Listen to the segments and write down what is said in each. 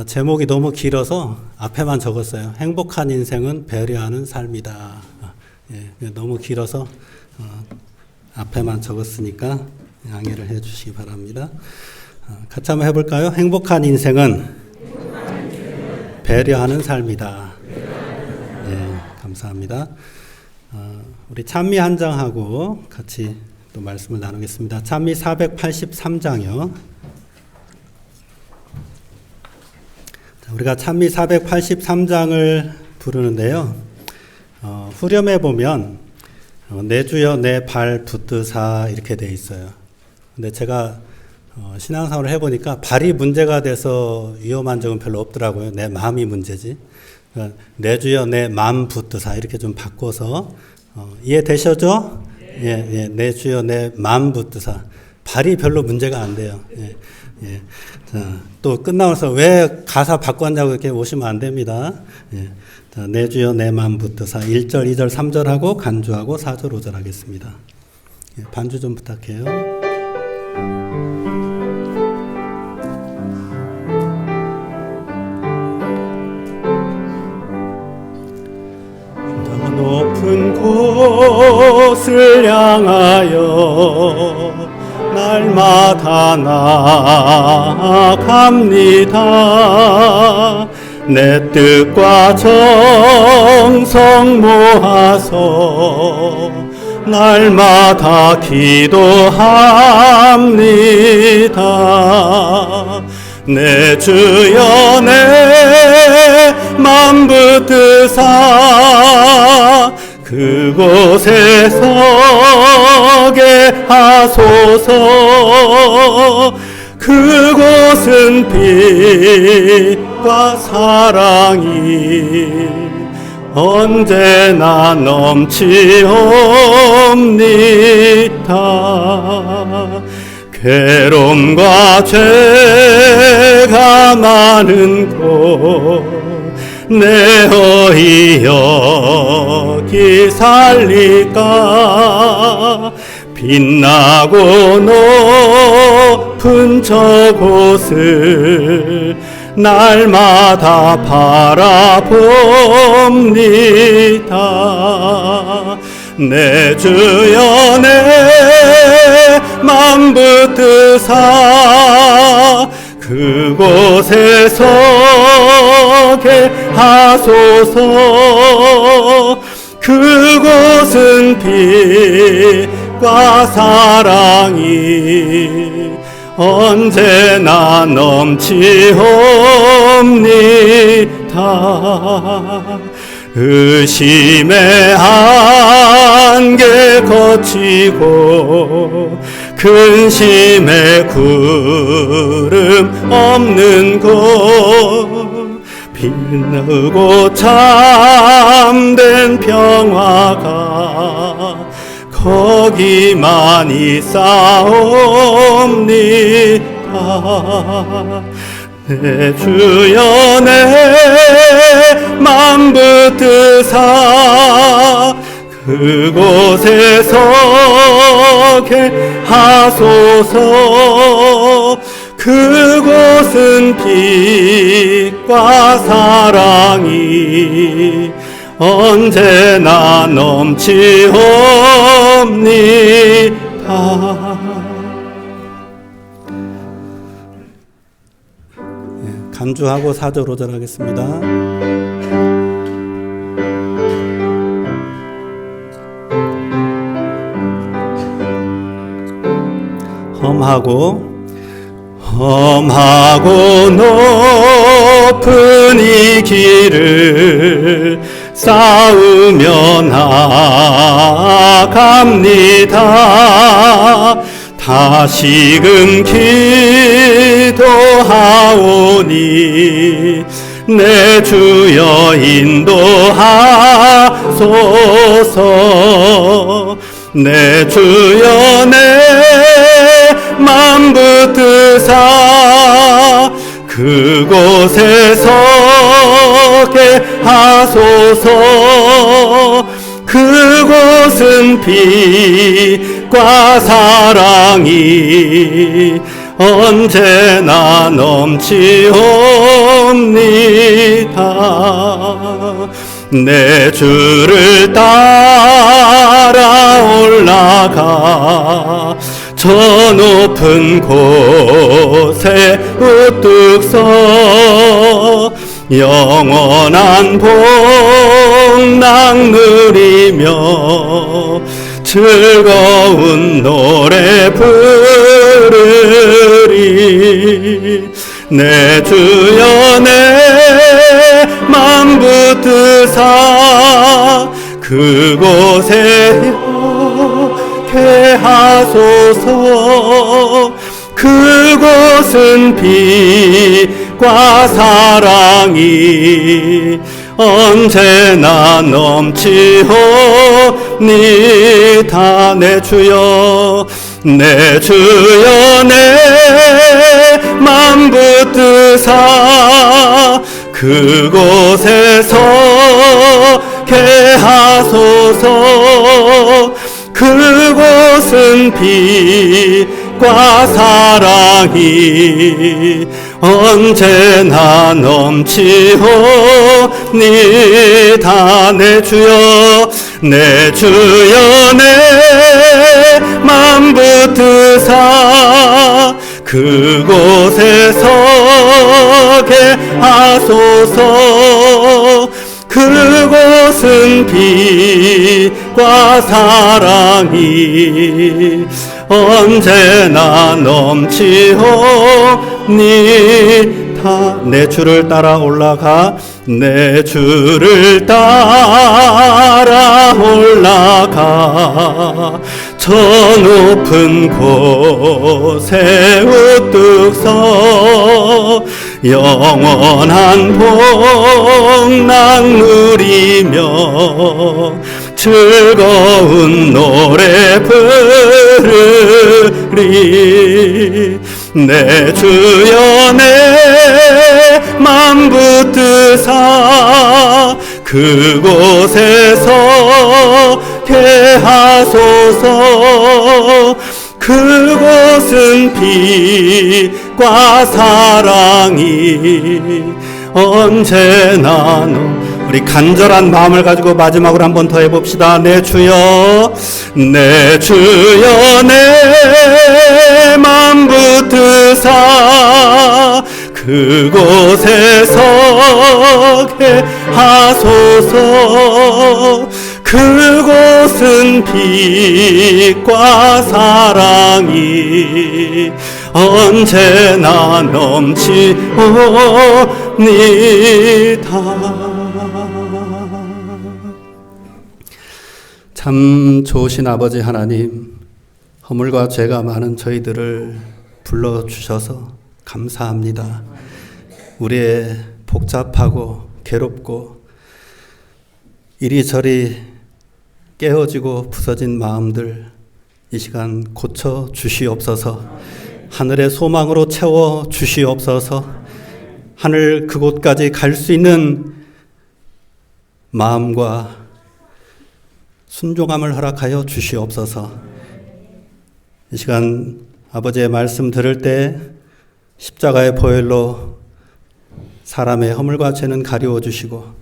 제목이 너무 길어서 앞에만 적었어요. 행복한 인생은 배려하는 삶이다. 너무 길어서 앞에만 적었으니까 양해를 해 주시기 바랍니다. 같이 한번 해볼까요? 행복한 인생은 배려하는 삶이다. 감사합니다. 우리 찬미 한 장하고 같이 또 말씀을 나누겠습니다. 찬미 483장이요. 우리가 찬미 483장을 부르는데요. 후렴에 보면 내 주여 내 발 붙드사 이렇게 돼 있어요. 근데 제가 신앙생활을 해보니까 발이 문제가 돼서 위험한 적은 별로 없더라고요. 내 마음이 문제지. 그러니까 내 주여 내 마음 붙드사 이렇게 좀 바꿔서 이해되셨죠? 예, 내 주여 내 마음 붙드사. 발이 별로 문제가 안 돼요. 자, 또 끝나서 왜 가사 바꿨냐고 이렇게 오시면 안 됩니다. 자, 내 주여 내 마음 붙드사 1절, 2절, 3절 하고 간주하고 4절, 5절 하겠습니다. 반주 좀 부탁해요. 더 높은 곳을 향하여 날마다 나아갑니다. 내 뜻과 정성 모아서 날마다 기도합니다. 내 주여 내 맘 붙드사 그곳에 서게 하소서. 그곳은 빛과 사랑이 언제나 넘치옵니다. 괴로움과 죄가 많은 곳 내 어이 여기 살릴까. 빛나고 높은 저곳을 날마다 바라봅니다. 내 주여 내 맘 붙드사 그곳에 서게 하소서. 그곳은 빛과 사랑이 언제나 넘치옵니다. 의심의 안개 거치고 근심의 구름 없는 곳 빛나고 참된 평화가 거기만 있사옵니다. 내 주여 내 맘 붙드사 그곳에 서게 하소서. 그곳은 빛과 사랑이 언제나 넘치옵니다. 간주하고 4절, 5절 하겠습니다. 험하고 높은 이 길을 싸우며 나아갑니다. 다시금 기도하오니 내 주여 인도하소서. 내 주여 내 맘 붙드사 그곳에 서게 하소서. 그곳은 빛과 사랑이 언제나 넘치옵니다. 내 주를 따라 올라가 저 높은 곳에 우뚝 서 영원한 복락 누리며 즐거운 노래 부르리. 내 주여 내 맘 붙드사 그곳에 영케 하소서. 그곳은 빛과 사랑이 언제나 넘치옵니다. 내 주여 내 맘 붙드사 그곳에 서게 하소서. 그곳은 빛과 사랑이 언제나 넘치옵니다. 내 주여 내 맘 붙드사 그곳에 서게 하소서. 그곳은 빛과 사랑이 언제나 넘치옵니다. 내 주를 따라 올라가 내 주를 따라 올라가 저 높은 곳에 우뚝 서 영원한 복락 누리며 즐거운 노래 부르리. 내 주여 내 맘 붙드사 그곳에 서게 하소서. 그곳은 빛과 사랑이 언제나 우리 간절한 마음을 가지고 마지막으로 한 번 더 해봅시다. 내 주여 내 맘 붙드사 그곳에 서게 하소서. 그곳은 빛과 사랑이 언제나 넘치옵니다. 참 좋으신 아버지 하나님, 허물과 죄가 많은 저희들을 불러주셔서 감사합니다. 우리의 복잡하고 괴롭고 이리저리 깨어지고 부서진 마음들 이 시간 고쳐 주시옵소서. 하늘의 소망으로 채워 주시옵소서. 하늘 그곳까지 갈 수 있는 마음과 순종함을 허락하여 주시옵소서. 이 시간 아버지의 말씀 들을 때 십자가의 보혈로 사람의 허물과 죄는 가리워 주시고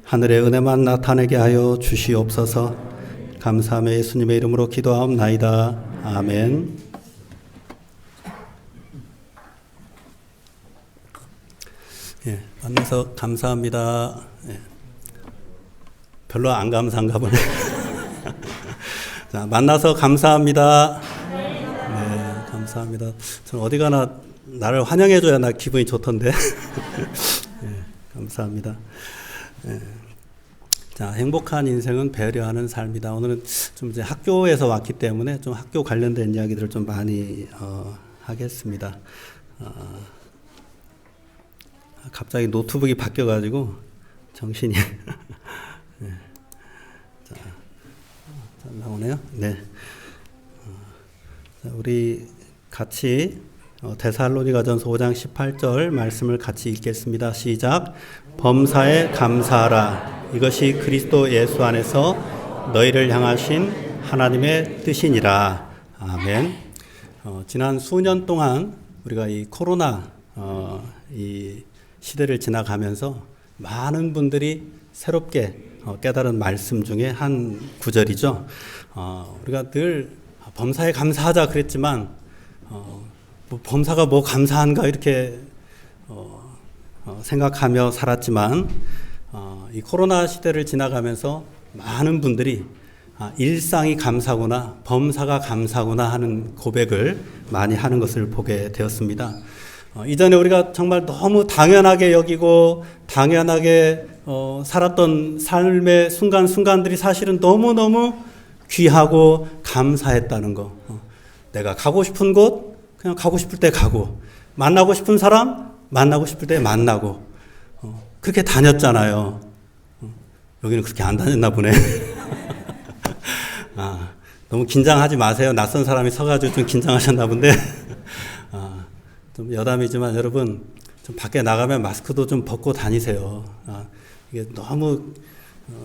하늘의 은혜만 나타내게 하여 주시옵소서. 감사하며 예수님의 이름으로 기도하옵나이다. 아멘. 예, 만나서 감사합니다. 예, 별로 안 감사한가 보네. 자, 만나서 감사합니다. 네, 감사합니다. 저는 어디 가나 나를 환영해줘야 나 기분이 좋던데. 네, 감사합니다. 네. 자, 행복한 인생은 배려하는 삶이다. 오늘은 좀 이제 학교에서 왔기 때문에 좀 학교 관련된 이야기들을 좀 많이 하겠습니다. 갑자기 노트북이 바뀌어가지고 정신이 네. 자, 나오네요. 네. 자, 우리 같이 데살로니가전서 5장 18절 말씀을 같이 읽겠습니다. 시작. 범사에 감사하라. 이것이 그리스도 예수 안에서 너희를 향하신 하나님의 뜻이니라. 아멘. 지난 수년 동안 우리가 이 코로나 이 시대를 지나가면서 많은 분들이 새롭게 깨달은 말씀 중에 한 구절이죠. 우리가 늘 범사에 감사하자 그랬지만 뭐 범사가 뭐 감사한가 이렇게 생각하며 살았지만 이 코로나 시대를 지나가면서 많은 분들이 일상이 감사구나, 범사가 감사구나 하는 고백을 많이 하는 것을 보게 되었습니다. 이전에 우리가 정말 너무 당연하게 여기고 당연하게 살았던 삶의 순간순간들이 사실은 너무너무 귀하고 감사했다는 거. 내가 가고 싶은 곳 그냥 가고 싶을 때 가고, 만나고 싶은 사람 만나고 싶을 때 만나고, 그렇게 다녔잖아요. 여기는 그렇게 안 다녔나 보네. 너무 긴장하지 마세요. 낯선 사람이 서가지고 좀 긴장하셨나 본데. 좀 여담이지만 여러분, 좀 밖에 나가면 마스크도 좀 벗고 다니세요. 이게 너무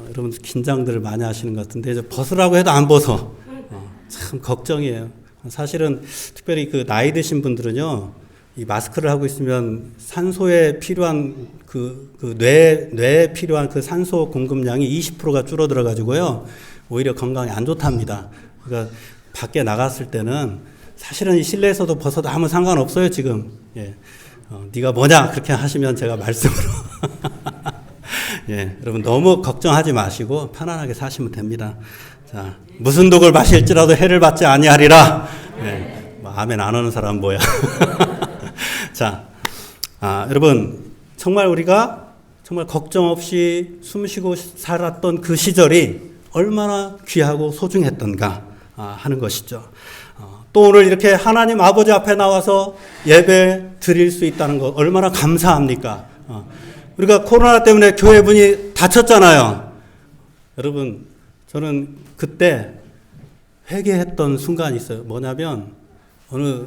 여러분 긴장들을 많이 하시는 것 같은데, 이제 벗으라고 해도 안 벗어. 참 걱정이에요. 사실은 특별히 그 나이 드신 분들은요, 이 마스크를 하고 있으면 산소에 필요한 뇌에 필요한 그 산소 공급량이 20%가 줄어들어 가지고요, 오히려 건강에 안 좋답니다. 그러니까 밖에 나갔을 때는 사실은 이 실내에서도 벗어도 아무 상관없어요, 지금. 예. 네가 뭐냐? 그렇게 하시면 제가 말씀으로. 예. 여러분 너무 걱정하지 마시고 편안하게 사시면 됩니다. 자, 무슨 독을 마실지라도 해를 받지 아니하리라. 예. 뭐 아멘 안 하는 사람은 뭐야. 자, 여러분 정말 우리가 정말 걱정 없이 숨쉬고 살았던 그 시절이 얼마나 귀하고 소중했던가 하는 것이죠. 또 오늘 이렇게 하나님 아버지 앞에 나와서 예배 드릴 수 있다는 것 얼마나 감사합니까? 우리가 코로나 때문에 교회 문이 닫혔잖아요. 여러분, 저는 그때 회개했던 순간이 있어요. 뭐냐면 어느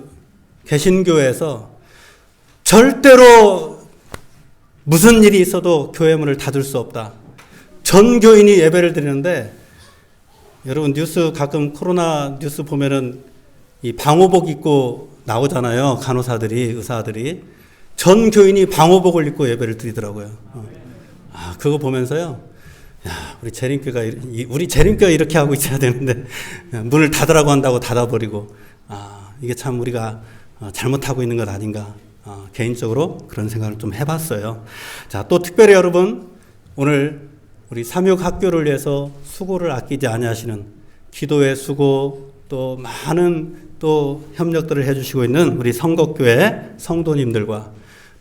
개신교에서 절대로 무슨 일이 있어도 교회 문을 닫을 수 없다. 전 교인이 예배를 드리는데, 여러분 뉴스 가끔 코로나 뉴스 보면은 이 방호복 입고 나오잖아요. 간호사들이, 의사들이. 전 교인이 방호복을 입고 예배를 드리더라고요. 그거 보면서요, 야, 우리 재림교가 이렇게 하고 있어야 되는데, 문을 닫으라고 한다고 닫아버리고, 이게 참 우리가 잘못하고 있는 것 아닌가. 개인적으로 그런 생각을 좀 해봤어요. 자, 또 특별히 여러분, 오늘 우리 삼육학교를 위해서 수고를 아끼지 아니하시는 기도의 수고, 또 많은 또 협력들을 해주시고 있는 우리 성곡교회 성도님들과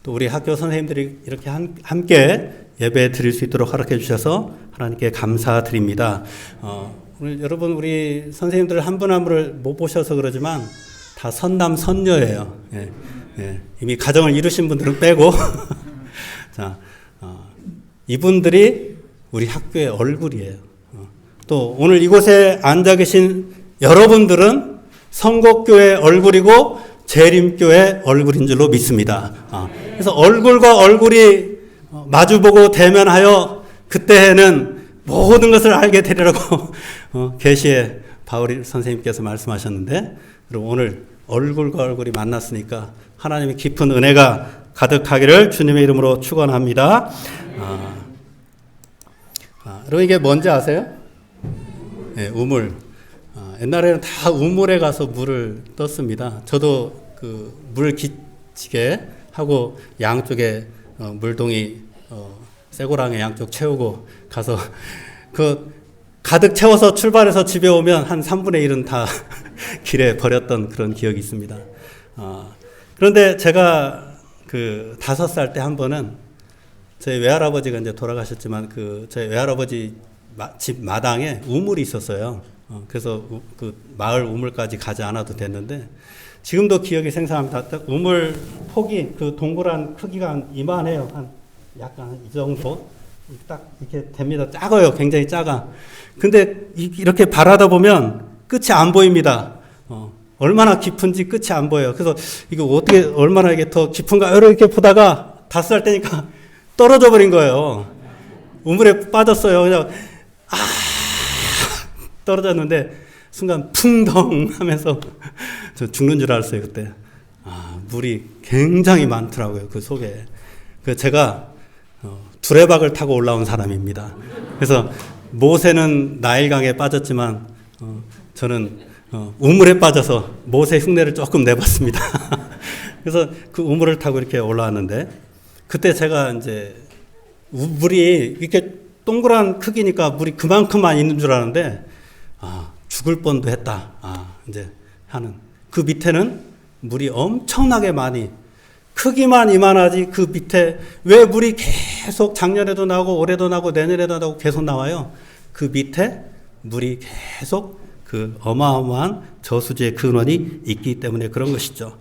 또 우리 학교 선생님들이 이렇게 함께 예배 드릴 수 있도록 허락해 주셔서 하나님께 감사드립니다. 오늘 여러분 우리 선생님들 한 분 한 분을 못 보셔서 그러지만 다 선남 선녀예요. 예, 예. 이미 가정을 이루신 분들은 빼고 자, 이분들이 우리 학교의 얼굴이에요. 또 오늘 이곳에 앉아 계신 여러분들은 성곡교의 얼굴이고 재림교의 얼굴인 줄로 믿습니다. 그래서 얼굴과 얼굴이 마주보고 대면하여 그때에는 모든 것을 알게 되리라고 계시의 바울 선생님께서 말씀하셨는데, 여러분 오늘 얼굴과 얼굴이 만났으니까 하나님의 깊은 은혜가 가득하기를 주님의 이름으로 축원합니다. 여러분 이게 뭔지 아세요? 네, 우물. 옛날에는 다 우물에 가서 물을 떴습니다. 저도 그 물 기치게 하고 양쪽에 물동이 쇠고랑에 양쪽 채우고 가서 그 가득 채워서 출발해서 집에 오면 한 3분의 1은 다 길에 버렸던 그런 기억이 있습니다. 그런데 제가 그 5살 때 한 번은 저희 외할아버지가 이제 돌아가셨지만 그 저희 외할아버지 집 마당에 우물이 있었어요. 그래서 그 마을 우물까지 가지 않아도 됐는데 지금도 기억이 생생합니다. 딱 우물 폭이 그 동그란 크기가 한 이만해요. 한 약간 이 정도 딱 이렇게 됩니다. 작아요. 굉장히 작아. 근데 이렇게 바라다 보면 끝이 안 보입니다. 얼마나 깊은지 끝이 안 보여요. 그래서 이거 어떻게 얼마나 이게 더 깊은가 이렇게 보다가 5살 때니까 떨어져 버린 거예요. 우물에 빠졌어요. 그냥 떨어졌는데 순간 풍덩 하면서 저 죽는 줄 알았어요. 그때 물이 굉장히 많더라고요. 그 속에. 제가 두레박을 타고 올라온 사람입니다. 그래서 모세는 나일강에 빠졌지만 저는 우물에 빠져서 모세 흉내를 조금 내봤습니다. 그래서 그 우물을 타고 이렇게 올라왔는데 그때 제가 이제 물이 이렇게 동그란 크기니까 물이 그만큼만 있는 줄 알았는데 죽을 뻔도 했다. 이제 하는 그 밑에는 물이 엄청나게 많이 크기만 이만하지 그 밑에 왜 물이 계속 작년에도 나오고 올해도 나오고 내년에도 나오고 계속 나와요. 그 밑에 물이 계속 그 어마어마한 저수지의 근원이 있기 때문에 그런 것이죠.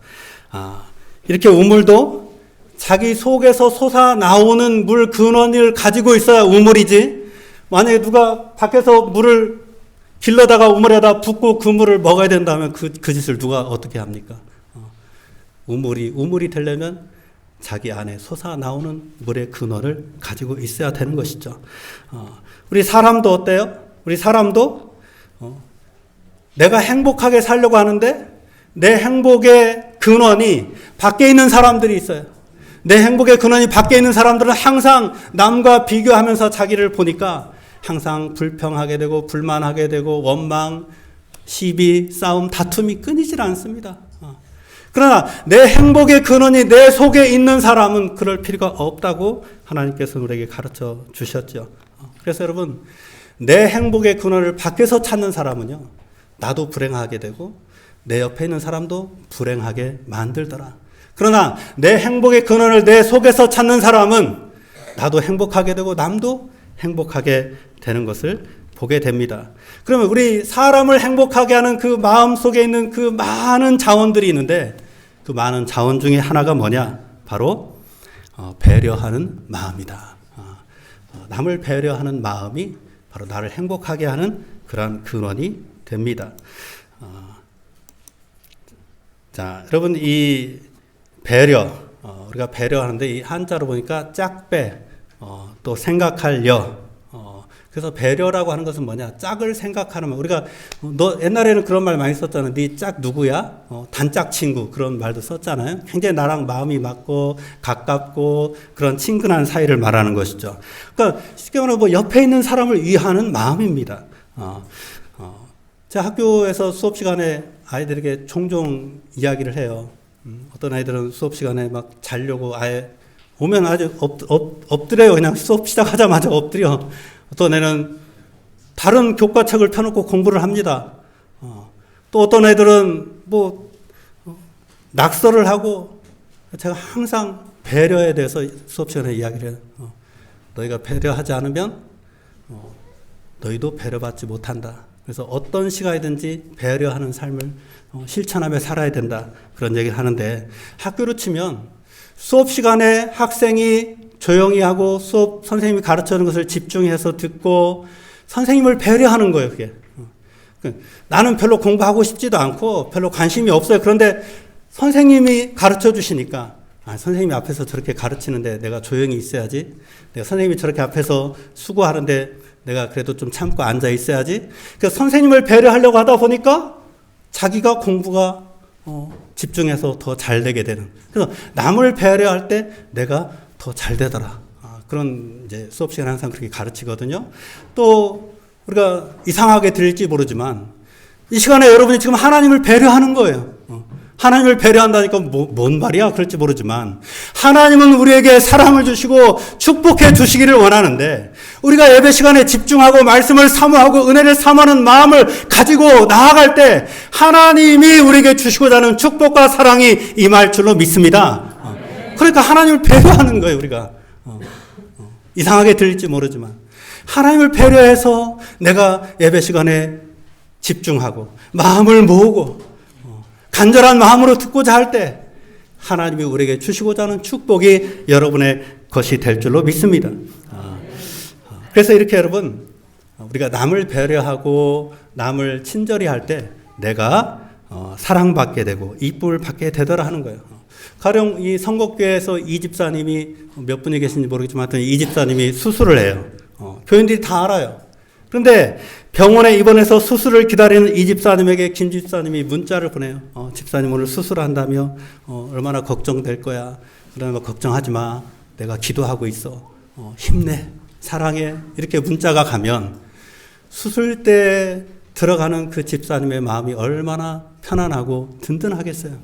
이렇게 우물도 자기 속에서 솟아 나오는 물 근원을 가지고 있어야 우물이지. 만약에 누가 밖에서 물을 길러다가 우물에다 붓고 그 물을 먹어야 된다면 그 짓을 누가 어떻게 합니까? 우물이 되려면 자기 안에 솟아 나오는 물의 근원을 가지고 있어야 되는 것이죠. 우리 사람도 어때요? 우리 사람도 내가 행복하게 살려고 하는데 내 행복의 근원이 밖에 있는 사람들이 있어요. 내 행복의 근원이 밖에 있는 사람들은 항상 남과 비교하면서 자기를 보니까 항상 불평하게 되고 불만하게 되고 원망, 시비, 싸움, 다툼이 끊이질 않습니다. 그러나 내 행복의 근원이 내 속에 있는 사람은 그럴 필요가 없다고 하나님께서 우리에게 가르쳐 주셨죠. 그래서 여러분, 내 행복의 근원을 밖에서 찾는 사람은요, 나도 불행하게 되고 내 옆에 있는 사람도 불행하게 만들더라. 그러나 내 행복의 근원을 내 속에서 찾는 사람은 나도 행복하게 되고 남도 행복하게 되는 것을 보게 됩니다. 그러면 우리 사람을 행복하게 하는 그 마음 속에 있는 그 많은 자원들이 있는데 그 많은 자원 중에 하나가 뭐냐? 바로 배려하는 마음이다. 남을 배려하는 마음이 바로 나를 행복하게 하는 그러한 근원이 됩니다. 자, 여러분 이 배려, 우리가 배려하는데 이 한자로 보니까 짝배, 또 생각할 여. 그래서 배려라고 하는 것은 뭐냐? 짝을 생각하는 말. 우리가 너 옛날에는 그런 말 많이 썼잖아요. 네 짝 누구야? 단짝 친구 그런 말도 썼잖아요. 굉장히 나랑 마음이 맞고 가깝고 그런 친근한 사이를 말하는 것이죠. 그러니까 쉽게 말하면 뭐 옆에 있는 사람을 위하는 마음입니다. 제가 학교에서 수업 시간에 아이들에게 종종 이야기를 해요. 어떤 아이들은 수업 시간에 막 자려고 아예 오면 아주 엎드려요. 그냥 수업 시작하자마자 엎드려. 어떤 애는 다른 교과책을 펴놓고 공부를 합니다. 또 어떤 애들은 뭐 낙서를 하고 제가 항상 배려에 대해서 수업 시간에 이야기를 해요. 너희가 배려하지 않으면 너희도 배려받지 못한다. 그래서 어떤 시간이든지 배려하는 삶을 실천하며 살아야 된다. 그런 얘기를 하는데 학교로 치면 수업 시간에 학생이 조용히 하고 수업 선생님이 가르치는 것을 집중해서 듣고 선생님을 배려하는 거예요. 그게. 나는 별로 공부하고 싶지도 않고 별로 관심이 없어요. 그런데 선생님이 가르쳐 주시니까 선생님이 앞에서 저렇게 가르치는데 내가 조용히 있어야지. 내가 선생님이 저렇게 앞에서 수고하는데 내가 그래도 좀 참고 앉아 있어야지. 그래서 선생님을 배려하려고 하다 보니까 자기가 공부가 집중해서 더 잘 되게 되는. 그래서 남을 배려할 때 내가 더 잘 되더라. 그런 이제 수업 시간에 항상 그렇게 가르치거든요. 또 우리가 이상하게 들릴지 모르지만 이 시간에 여러분이 지금 하나님을 배려하는 거예요. 하나님을 배려한다니까 뭔 말이야? 그럴지 모르지만 하나님은 우리에게 사랑을 주시고 축복해 주시기를 원하는데 우리가 예배 시간에 집중하고 말씀을 사모하고 은혜를 사모하는 마음을 가지고 나아갈 때 하나님이 우리에게 주시고자 하는 축복과 사랑이 임할 줄로 믿습니다. 그러니까 하나님을 배려하는 거예요, 우리가. 이상하게 들릴지 모르지만 하나님을 배려해서 내가 예배 시간에 집중하고 마음을 모으고 간절한 마음으로 듣고자 할 때 하나님이 우리에게 주시고자 하는 축복이 여러분의 것이 될 줄로 믿습니다. 그래서 이렇게 여러분 우리가 남을 배려하고 남을 친절히 할 때 내가 사랑받게 되고 이쁨을 받게 되더라 하는 거예요. 가령 이 성곡교회에서 이 집사님이 몇 분이 계신지 모르겠지만 하여튼 이 집사님이 수술을 해요. 교인들이 다 알아요. 그런데 병원에 입원해서 수술을 기다리는 이 집사님에게 김 집사님이 문자를 보내요. 집사님 오늘 수술한다며 얼마나 걱정될 거야. 그러면 걱정하지 마. 내가 기도하고 있어. 힘내. 사랑해. 이렇게 문자가 가면 수술 때 들어가는 그 집사님의 마음이 얼마나 편안하고 든든하겠어요.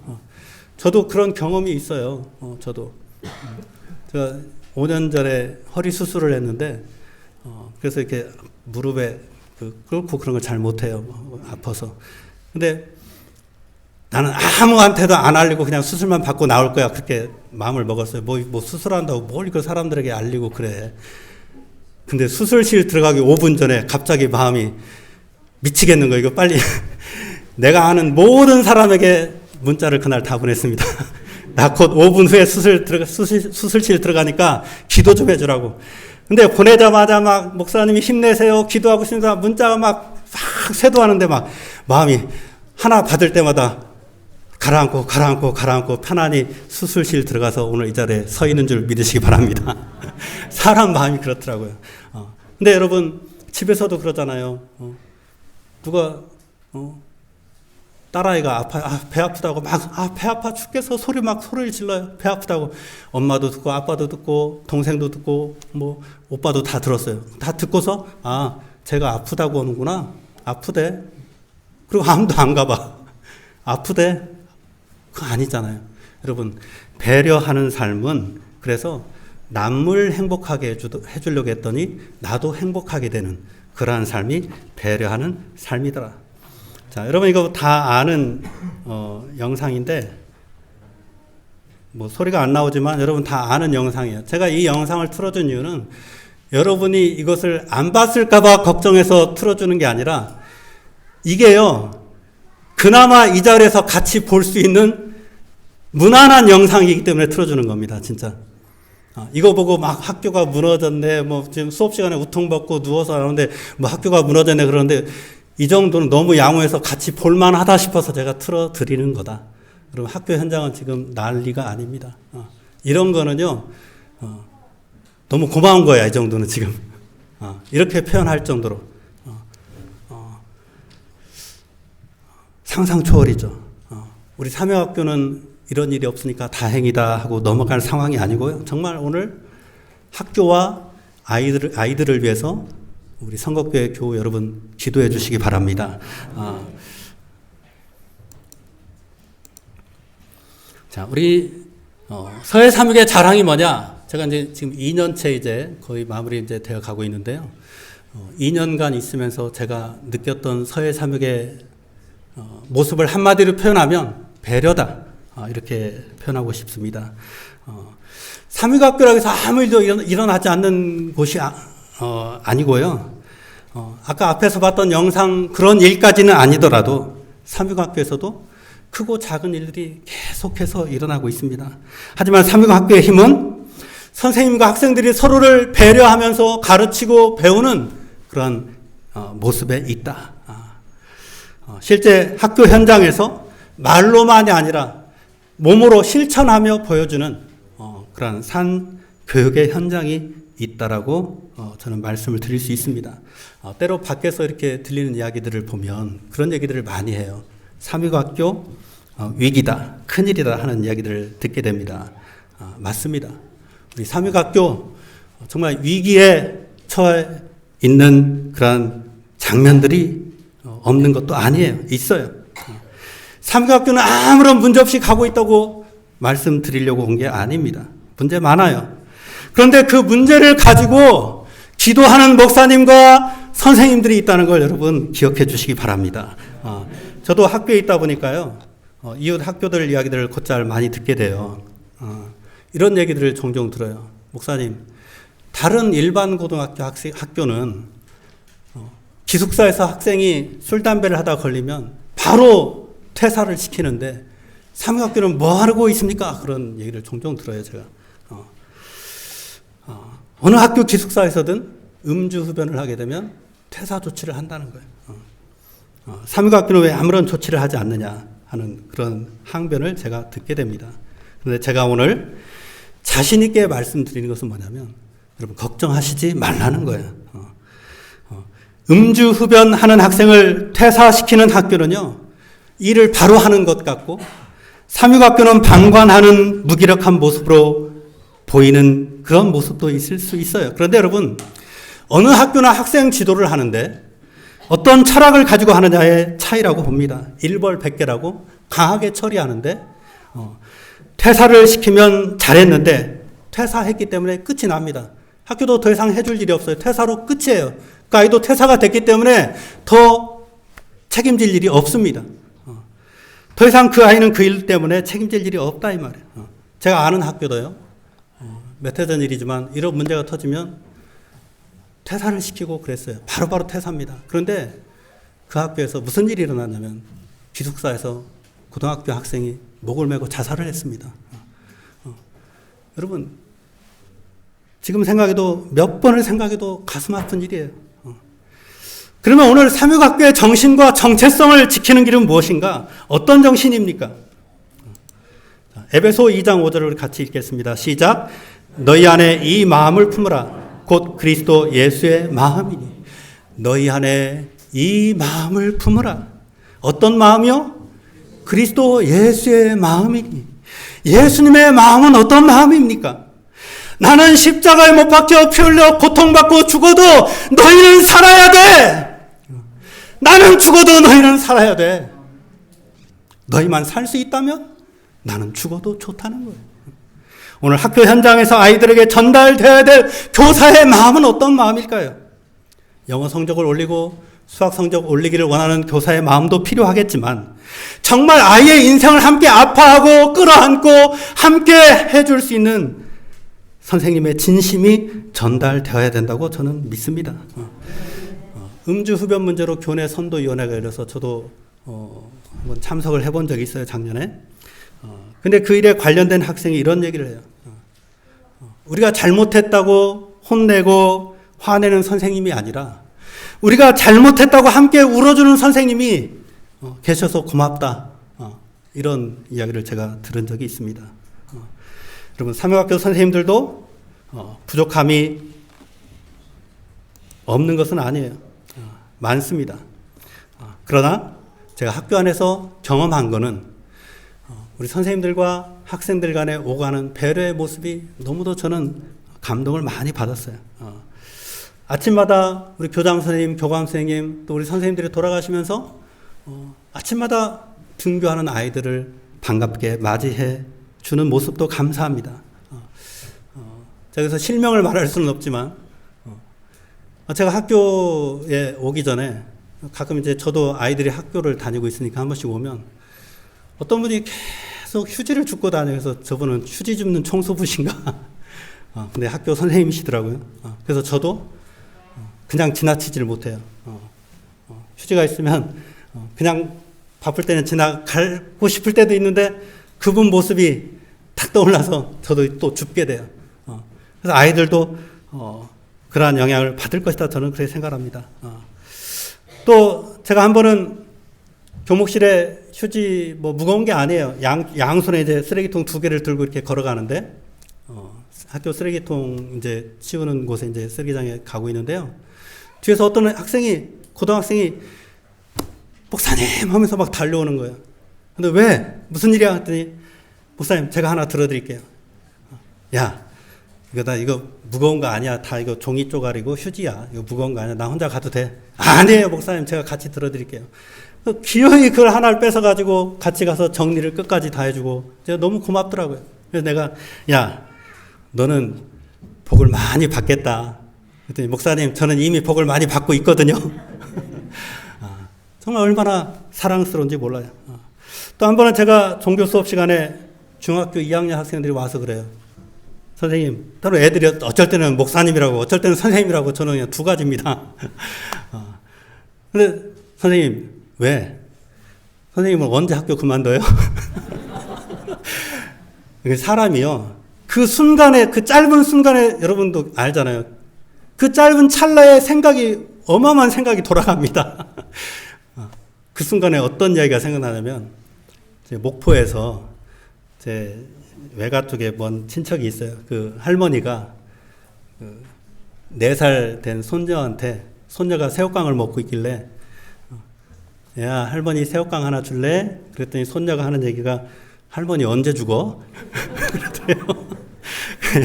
저도 그런 경험이 있어요. 저도. 제가 5년 전에 허리 수술을 했는데 그래서 이렇게 무릎에 꿇고 그런 걸 잘 못해요. 아파서. 근데 나는 아무한테도 안 알리고 그냥 수술만 받고 나올 거야. 그렇게 마음을 먹었어요. 뭐 수술한다고 뭘 이거 사람들에게 알리고 그래. 근데 수술실 들어가기 5분 전에 갑자기 마음이 미치겠는 거예요. 이거 빨리 내가 아는 모든 사람에게 문자를 그날 다 보냈습니다. 나 곧 5분 후에 수술실 들어가니까 기도 좀 해주라고. 근데 보내자마자 막 목사님이 힘내세요. 기도하고 있습니다. 문자가 막 쇄도하는데 막 마음이 하나 받을 때마다 가라앉고 편안히 수술실 들어가서 오늘 이 자리에 서 있는 줄 믿으시기 바랍니다. 사람 마음이 그렇더라고요. 근데 여러분 집에서도 그러잖아요. 누가 딸아이가 배 아프다고 막 배 아파 죽겠어 소리를 질러요. 배 아프다고 엄마도 듣고 아빠도 듣고 동생도 듣고 뭐 오빠도 다 들었어요. 다 듣고서 제가 아프다고 하는구나. 아프대. 그리고 아무도 안 가봐. 아프대. 그거 아니잖아요. 여러분 배려하는 삶은 그래서 남을 행복하게 해주려고 했더니 나도 행복하게 되는 그러한 삶이 배려하는 삶이더라. 자, 여러분 이거 다 아는 영상인데 뭐 소리가 안 나오지만 여러분 다 아는 영상이에요. 제가 이 영상을 틀어준 이유는 여러분이 이것을 안 봤을까 봐 걱정해서 틀어주는 게 아니라 이게요. 그나마 이 자리에서 같이 볼 수 있는 무난한 영상이기 때문에 틀어주는 겁니다. 진짜. 이거 보고 막 학교가 무너졌네. 뭐 지금 수업 시간에 우통벗고 누워서 하는데 뭐 학교가 무너졌네 그러는데 이 정도는 너무 양호해서 같이 볼만하다 싶어서 제가 틀어드리는 거다. 그럼 학교 현장은 지금 난리가 아닙니다. 이런 거는요, 너무 고마운 거야, 이 정도는 지금. 이렇게 표현할 정도로. 상상 초월이죠. 우리 사명학교는 이런 일이 없으니까 다행이다 하고 넘어갈 상황이 아니고요. 정말 오늘 학교와 아이들을 위해서 우리 성곡교회 교우 여러분 기도해 주시기 바랍니다. 자, 우리 서해 사육의 자랑이 뭐냐? 제가 이제 지금 2년째 이제 거의 마무리 이제 되어 가고 있는데요. 2년간 있으면서 제가 느꼈던 서해 사육의 모습을 한마디로 표현하면 배려다. 이렇게 표현하고 싶습니다. 사육학교라고 해서 아무 일도 일어나지 않는 곳이 아니고요. 아까 앞에서 봤던 영상 그런 일까지는 아니더라도 사육학교에서도 크고 작은 일들이 계속해서 일어나고 있습니다. 하지만 사육학교의 힘은 선생님과 학생들이 서로를 배려하면서 가르치고 배우는 그런 모습에 있다. 실제 학교 현장에서 말로만이 아니라 몸으로 실천하며 보여주는 그런 산 교육의 현장이 있다라고 저는 말씀을 드릴 수 있습니다. 때로 밖에서 이렇게 들리는 이야기들을 보면 그런 얘기들을 많이 해요. 사육학교 위기다, 큰일이다 하는 이야기들을 듣게 됩니다. 맞습니다. 우리 사육학교 정말 위기에 처해 있는 그런 장면들이 없는 것도 아니에요. 있어요. 사육학교는 아무런 문제 없이 가고 있다고 말씀드리려고 온 게 아닙니다. 문제 많아요. 그런데 그 문제를 가지고 기도하는 목사님과 선생님들이 있다는 걸 여러분 기억해 주시기 바랍니다. 저도 학교에 있다 보니까요. 이웃 학교들 이야기들을 곧잘 많이 듣게 돼요. 이런 얘기들을 종종 들어요. 목사님, 다른 일반 고등학교 학교는 기숙사에서 학생이 술, 담배를 하다 걸리면 바로 퇴사를 시키는데 사육학교는 뭐 하고 있습니까? 그런 얘기를 종종 들어요, 제가. 어느 학교 기숙사에서든 음주 흡연을 하게 되면 퇴사 조치를 한다는 거예요. 사육학교는 왜 아무런 조치를 하지 않느냐 하는 그런 항변을 제가 듣게 됩니다. 그런데 제가 오늘 자신 있게 말씀드리는 것은 뭐냐면 여러분 걱정하시지 말라는 거예요. 음주흡연하는 학생을 퇴사시키는 학교는요, 일을 바로 하는 것 같고, 삼육학교는 방관하는 무기력한 모습으로 보이는 그런 모습도 있을 수 있어요. 그런데 여러분, 어느 학교나 학생 지도를 하는데 어떤 철학을 가지고 하느냐의 차이라고 봅니다. 일벌백계라고 강하게 처리하는데, 퇴사를 시키면 잘했는데 퇴사했기 때문에 끝이 납니다. 학교도 더 이상 해줄 일이 없어요. 퇴사로 끝이에요. 그 아이도 퇴사가 됐기 때문에 더 책임질 일이 없습니다. 더 이상 그 아이는 그 일 때문에 책임질 일이 없다 이 말이에요. 제가 아는 학교도요. 몇 해 전 일이지만 이런 문제가 터지면 퇴사를 시키고 그랬어요. 바로바로 퇴사합니다. 그런데 그 학교에서 무슨 일이 일어났냐면 기숙사에서 고등학교 학생이 목을 메고 자살을 했습니다. 여러분, 지금 생각해도 몇 번을 생각해도 가슴 아픈 일이에요. 그러면 오늘 삼육학교의 정신과 정체성을 지키는 길은 무엇인가? 어떤 정신입니까? 에베소 2장 5절을 우리 같이 읽겠습니다. 시작. 너희 안에 이 마음을 품으라. 곧 그리스도 예수의 마음이니. 너희 안에 이 마음을 품으라. 어떤 마음이요? 그리스도 예수의 마음이니. 예수님의 마음은 어떤 마음입니까? 나는 십자가에 못 박혀 피 흘려 고통받고 죽어도 너희는 살아야 돼. 나는 죽어도 너희는 살아야 돼. 너희만 살 수 있다면 나는 죽어도 좋다는 거예요. 오늘 학교 현장에서 아이들에게 전달되어야 될 교사의 마음은 어떤 마음일까요? 영어 성적을 올리고 수학 성적 올리기를 원하는 교사의 마음도 필요하겠지만 정말 아이의 인생을 함께 아파하고 끌어안고 함께 해줄 수 있는 선생님의 진심이 전달되어야 된다고 저는 믿습니다. 음주 흡연 문제로 교내 선도위원회가 열려서 저도 한번 참석을 해본 적이 있어요, 작년에. 근데 그 일에 관련된 학생이 이런 얘기를 해요. 우리가 잘못했다고 혼내고 화내는 선생님이 아니라 우리가 잘못했다고 함께 울어주는 선생님이 계셔서 고맙다. 이런 이야기를 제가 들은 적이 있습니다. 여러분, 삼육학교 선생님들도 부족함이 없는 것은 아니에요. 많습니다. 그러나 제가 학교 안에서 경험한 거는 우리 선생님들과 학생들 간에 오가는 배려의 모습이 너무도 저는 감동을 많이 받았어요. 아침마다 우리 교장 선생님, 교감 선생님, 또 우리 선생님들이 돌아가시면서 아침마다 등교하는 아이들을 반갑게 맞이해 주는 모습도 감사합니다. 제가 그래서 실명을 말할 수는 없지만 제가 학교에 오기 전에 가끔 이제 저도 아이들이 학교를 다니고 있으니까 한 번씩 오면 어떤 분이 계속 휴지를 줍고 다녀서 저분은 휴지 줍는 청소부신가? 근데 학교 선생님이시더라고요. 그래서 저도 그냥 지나치지를 못해요. 휴지가 있으면 그냥 바쁠 때는 지나가고 싶을 때도 있는데 그분 모습이 탁 떠올라서 저도 또 줍게 돼요. 그래서 아이들도 그러한 영향을 받을 것이다. 저는 그렇게 생각합니다. 또 제가 한 번은 교목실에 휴지 무거운 게 아니에요. 양손에 이제 쓰레기통 2개를 들고 이렇게 걸어가는데 학교 쓰레기통 이제 치우는 곳에 이제 쓰레기장에 가고 있는데요. 뒤에서 어떤 고등학생이 목사님 하면서 막 달려오는 거예요. 근데 왜? 무슨 일이야? 했더니 목사님 제가 하나 들어드릴게요. 야, 이거 무거운 거 아니야. 다 이거 종이 쪼가리고 휴지야. 이거 무거운 거 아니야. 나 혼자 가도 돼. 아니에요 목사님, 제가 같이 들어드릴게요. 기어이 그걸 하나를 뺏어가지고 같이 가서 정리를 끝까지 다 해주고 제가 너무 고맙더라고요. 그래서 내가 야, 너는 복을 많이 받겠다. 그랬더니 목사님 저는 이미 복을 많이 받고 있거든요. 정말 얼마나 사랑스러운지 몰라요. 또 한 번은 제가 종교 수업 시간에 중학교 2학년 학생들이 와서 그래요. 선생님, 따로 애들이 어쩔 때는 목사님이라고 어쩔 때는 선생님이라고 저는 그냥 두 가지입니다. 근데 선생님 왜? 선생님은 언제 학교 그만둬요? 사람이요. 그 순간에, 그 짧은 순간에 여러분도 알잖아요. 그 짧은 찰나의 생각이, 어마어마한 생각이 돌아갑니다. 그 순간에 어떤 이야기가 생각나냐면, 제 목포에서 제 외가 쪽에 먼 친척이 있어요. 그 할머니가 4살 된 손녀한테 손녀가 새우깡을 먹고 있길래 야, 할머니 새우깡 하나 줄래? 그랬더니 손녀가 하는 얘기가 할머니 언제 죽어? 그랬대요.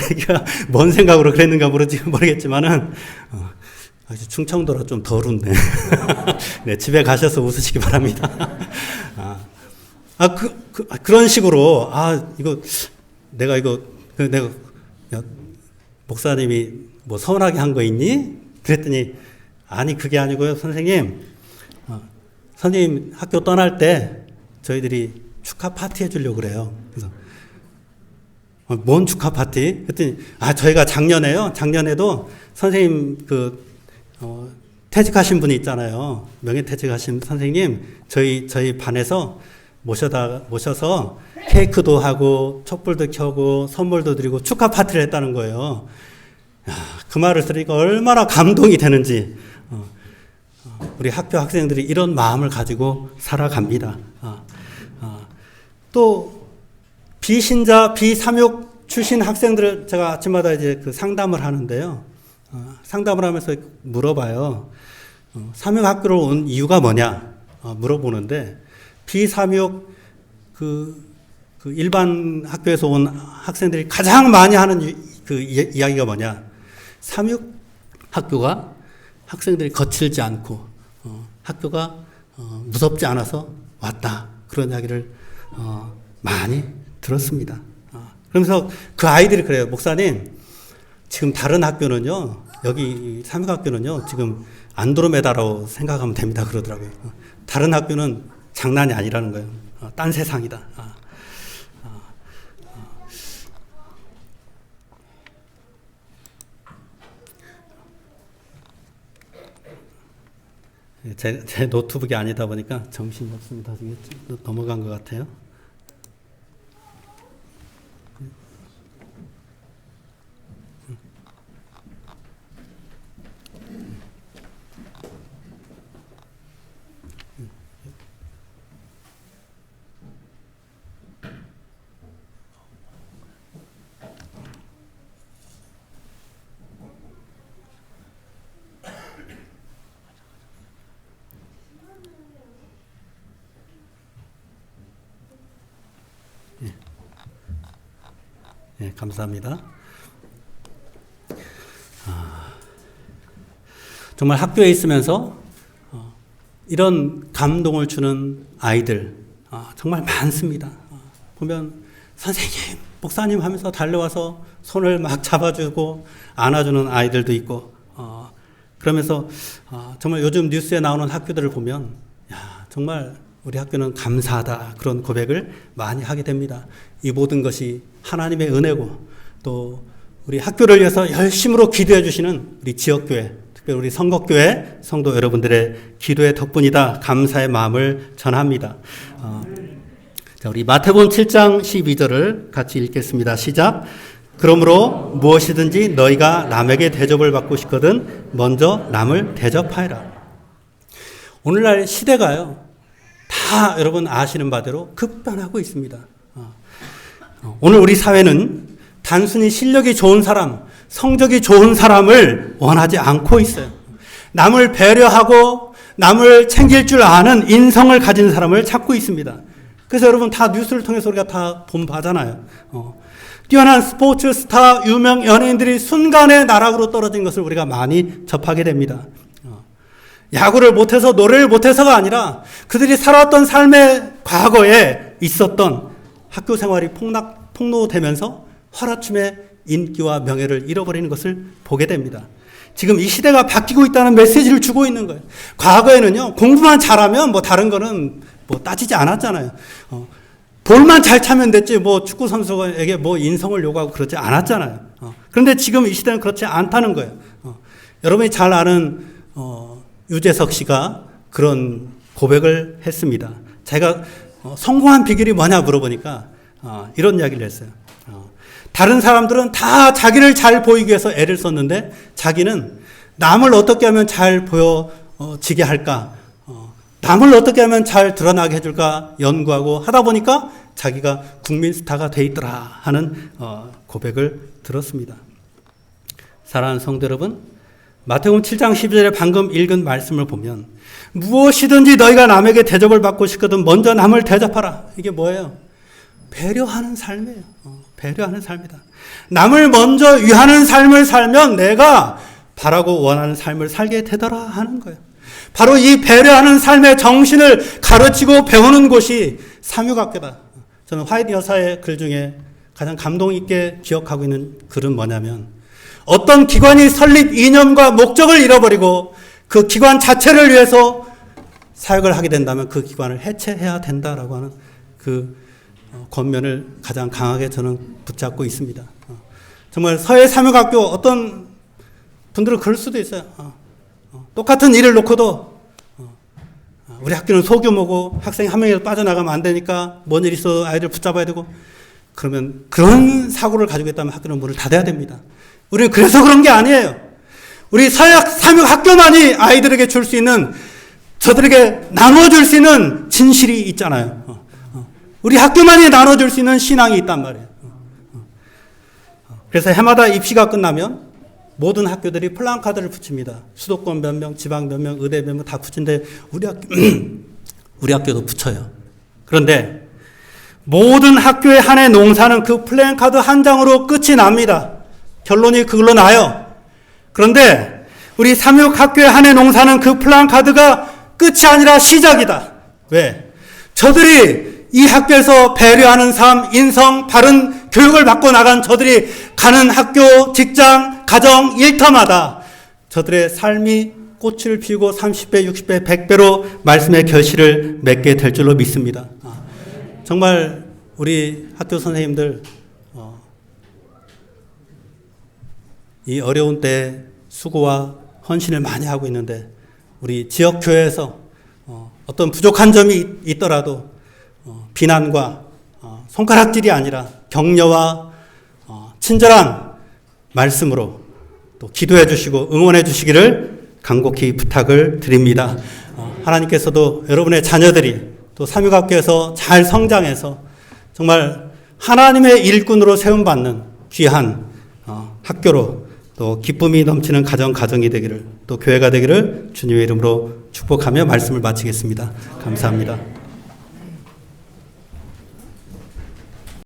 얘기가 뭔 생각으로 그랬는가 모르겠지만은 충청도라 좀 덜 웃네. 네, 집에 가셔서 웃으시기 바랍니다. 그런 식으로 내가 야, 목사님이 뭐 서운하게 한 거 있니? 그랬더니 아니 그게 아니고요, 선생님 학교 떠날 때 저희들이 축하 파티 해주려고 그래요. 그래서 뭔 축하 파티? 그랬더니 저희가 작년에도 선생님 퇴직하신 분이 있잖아요. 명예퇴직하신 선생님 저희 반에서 모셔서 케이크도 하고 촛불도 켜고 선물도 드리고 축하 파티를 했다는 거예요. 야, 그 말을 들으니까 얼마나 감동이 되는지. 우리 학교 학생들이 이런 마음을 가지고 살아갑니다. 또 비신자, 비삼육 출신 학생들을 제가 아침마다 이제 상담을 하는데요. 상담을 하면서 물어봐요. 삼육 학교를 온 이유가 뭐냐 물어보는데 비삼육 일반 학교에서 온 학생들이 가장 많이 하는 이야기가 뭐냐? 삼육 학교가 학생들이 거칠지 않고 학교가 무섭지 않아서 왔다. 그런 이야기를 많이 들었습니다. 그러면서 그 아이들이 그래요. 목사님, 지금 다른 학교는요, 여기 삼육학교는요, 지금 안드로메다라고 생각하면 됩니다. 그러더라고요. 다른 학교는 장난이 아니라는 거예요. 딴 세상이다. 제 노트북이 아니다 보니까 정신이 없습니다. 넘어간 것 같아요. 네, 감사합니다. 정말 학교에 있으면서 이런 감동을 주는 아이들 정말 많습니다. 보면 선생님, 목사님 하면서 달려와서 손을 막 잡아주고 안아주는 아이들도 있고 그러면서 정말 요즘 뉴스에 나오는 학교들을 보면 정말 우리 학교는 감사하다 그런 고백을 많이 하게 됩니다. 이 모든 것이 하나님의 은혜고 또 우리 학교를 위해서 열심으로 기도해 주시는 우리 지역교회, 특별히 우리 성곡교회 성도 여러분들의 기도의 덕분이다. 감사의 마음을 전합니다. 자, 우리 마태복음 7장 12절을 같이 읽겠습니다. 시작. 그러므로 무엇이든지 너희가 남에게 대접을 받고 싶거든 먼저 남을 대접하여라. 오늘날 시대가요. 다 여러분 아시는 바대로 급변하고 있습니다. 오늘 우리 사회는 단순히 실력이 좋은 사람, 성적이 좋은 사람을 원하지 않고 있어요. 남을 배려하고 남을 챙길 줄 아는 인성을 가진 사람을 찾고 있습니다. 그래서 여러분 다 뉴스를 통해서 우리가 다 봐잖아요. 뛰어난 스포츠 스타, 유명 연예인들이 순간에 나락으로 떨어진 것을 우리가 많이 접하게 됩니다. 야구를 못해서 노래를 못해서가 아니라 그들이 살아왔던 삶의 과거에 있었던 학교 생활이 폭로되면서 하루아침에 인기와 명예를 잃어버리는 것을 보게 됩니다. 지금 이 시대가 바뀌고 있다는 메시지를 주고 있는 거예요. 과거에는요, 공부만 잘하면 뭐 다른 거는 뭐 따지지 않았잖아요. 볼만 잘 차면 됐지 뭐 축구 선수에게 뭐 인성을 요구하고 그러지 않았잖아요. 그런데 지금 이 시대는 그렇지 않다는 거예요. 여러분이 잘 아는 유재석 씨가 그런 고백을 했습니다. 제가 성공한 비결이 뭐냐 물어보니까 이런 이야기를 했어요. 다른 사람들은 다 자기를 잘 보이기 위해서 애를 썼는데 자기는 남을 어떻게 하면 잘 보여지게 할까, 남을 어떻게 하면 잘 드러나게 해줄까 연구하고 하다 보니까 자기가 국민 스타가 돼 있더라 하는 고백을 들었습니다. 사랑하는 성도 여러분, 마태복음 7장 12절에 방금 읽은 말씀을 보면 무엇이든지 너희가 남에게 대접을 받고 싶거든 먼저 남을 대접하라. 이게 뭐예요? 배려하는 삶이에요. 배려하는 삶이다. 남을 먼저 위하는 삶을 살면 내가 바라고 원하는 삶을 살게 되더라 하는 거예요. 바로 이 배려하는 삶의 정신을 가르치고 배우는 곳이 삼육학교다. 저는 화이트 여사의 글 중에 가장 감동 있게 기억하고 있는 글은 뭐냐면 어떤 기관이 설립 이념과 목적을 잃어버리고 그 기관 자체를 위해서 사역을 하게 된다면 그 기관을 해체해야 된다라고 하는 그 권면을 가장 강하게 저는 붙잡고 있습니다. 정말 서해 삼육학교 어떤 분들은 그럴 수도 있어요. 똑같은 일을 놓고도 우리 학교는 소규모고 학생이 한 명이라도 빠져나가면 안 되니까 뭔 일 있어도 아이들 붙잡아야 되고 그러면 그런 사고를 가지고 있다면 학교는 문을 닫아야 됩니다. 우리는 그래서 그런 게 아니에요. 우리 서해 삼육학교만이 아이들에게 줄 수 있는 저들에게 나눠줄 수 있는 진실이 있잖아요. 우리 학교만이 나눠줄 수 있는 신앙이 있단 말이에요. 그래서 해마다 입시가 끝나면 모든 학교들이 플랜카드를 붙입니다. 수도권 몇 명, 지방 몇 명, 의대 몇 명 다 붙인데 우리 학교도 붙여요. 그런데 모든 학교의 한 해 농사는 그 플랜카드 한 장으로 끝이 납니다. 결론이 그걸로 나요. 그런데 우리 삼육학교의 한 해 농사는 그 플랜카드가 끝이 아니라 시작이다. 왜? 저들이 이 학교에서 배려하는 삶, 인성, 바른 교육을 받고 나간 저들이 가는 학교, 직장, 가정, 일터마다 저들의 삶이 꽃을 피우고 30배, 60배, 100배로 말씀의 결실을 맺게 될 줄로 믿습니다. 정말 우리 학교 선생님들 이 어려운 때에 수고와 헌신을 많이 하고 있는데 우리 지역교회에서 어떤 부족한 점이 있더라도 비난과 손가락질이 아니라 격려와 친절한 말씀으로 또 기도해 주시고 응원해 주시기를 간곡히 부탁을 드립니다. 하나님께서도 여러분의 자녀들이 또 삼육학교에서 잘 성장해서 정말 하나님의 일꾼으로 세움받는 귀한 학교로 또 기쁨이 넘치는 가정이 되기를 또 교회가 되기를 주님의 이름으로 축복하며 말씀을 마치겠습니다. 감사합니다.